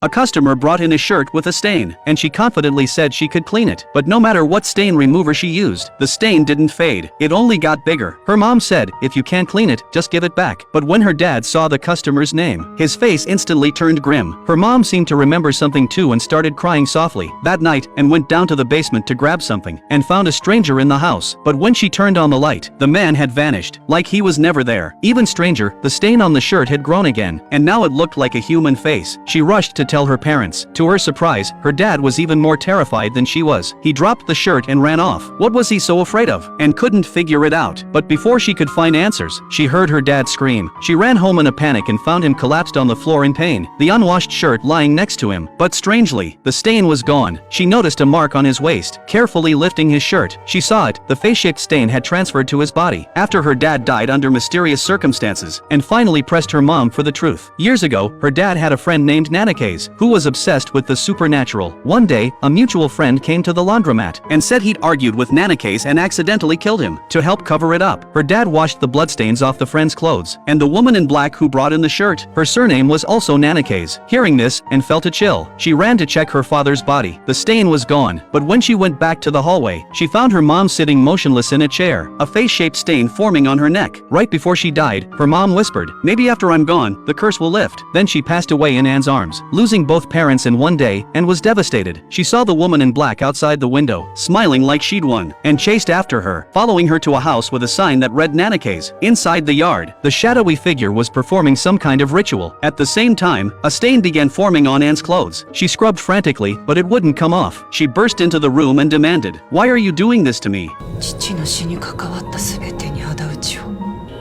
A customer brought in a shirt with a stain, and she confidently said she could clean it. But no matter what stain remover she used, the stain didn't fade. It only got bigger. Her mom said, if you can't clean it, just give it back. But when her dad saw the customer's name, his face instantly turned grim. Her mom seemed to remember something too and started crying softly that night and went down to the basement to grab something and found a stranger in the house. But when she turned on the light, the man had vanished, like he was never there. Even stranger, the stain on the shirt had grown again, and now it looked like a human face. She rushed to tell her parents. To her surprise, her dad was even more terrified than she was. He dropped the shirt and ran off. What was he so afraid of? And couldn't figure it out. But before she could find answers, she heard her dad scream. She ran home in a panic and found him collapsed on the floor in pain, the unwashed shirt lying next to him. But strangely, the stain was gone. She noticed a mark on his waist. Carefully lifting his shirt, she saw it. The face-shaped stain had transferred to his body after her dad died under mysterious circumstances, and finally pressed her mom for the truth. Years ago, her dad had a friend named Nanakase, who was obsessed with the supernatural. One day, a mutual friend came to the laundromat and said he'd argued with Nanakase and accidentally killed him. To help cover it up, her dad washed the bloodstains off the friend's clothes, and the woman in black who brought in the shirt, her surname was also Nanakase. Hearing this, and felt a chill, she ran to check her father's body. The stain was gone, but when she went back to the hallway, she found her mom sitting motionless in a chair, a face-shaped stain forming on her neck. Right before she died, her mom whispered, "Maybe after I'm gone, the curse will lift." Then she passed away in Anne's arms, losing both parents in one day, and was devastated. She saw the woman in black outside the window, smiling like she'd won, and chased after her, following her to a house with a sign that read Nanakase. Inside the yard, the shadowy figure was performing some kind of ritual. At the same time, a stain began forming on Anne's clothes. She scrubbed frantically, but it wouldn't come off. She burst into the room and demanded, "Why are you doing this to me?" 父の死に関わった全てに仇討ちを。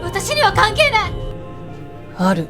私には関係ない。ある。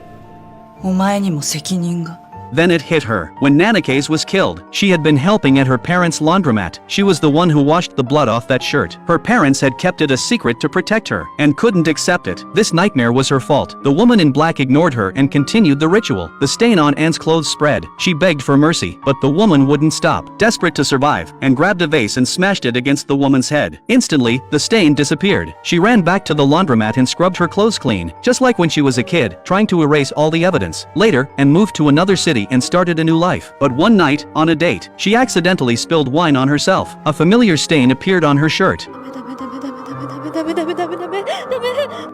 お前にも責任が。 Then it hit her. When Nanakase was killed, she had been helping at her parents' laundromat. She was the one who washed the blood off that shirt. Her parents had kept it a secret to protect her, and couldn't accept it. This nightmare was her fault. The woman in black ignored her and continued the ritual. The stain on Anne's clothes spread. She begged for mercy, but the woman wouldn't stop. Desperate to survive, and grabbed a vase and smashed it against the woman's head. Instantly, the stain disappeared. She ran back to the laundromat and scrubbed her clothes clean, just like when she was a kid, trying to erase all the evidence. Later, and moved to another city and started a new life. But one night, on a date, she accidentally spilled wine on herself. A familiar stain appeared on her shirt.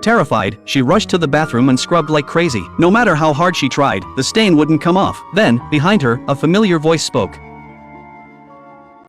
Terrified, she rushed to the bathroom and scrubbed like crazy. No matter how hard she tried, the stain wouldn't come off. Then, behind her, a familiar voice spoke.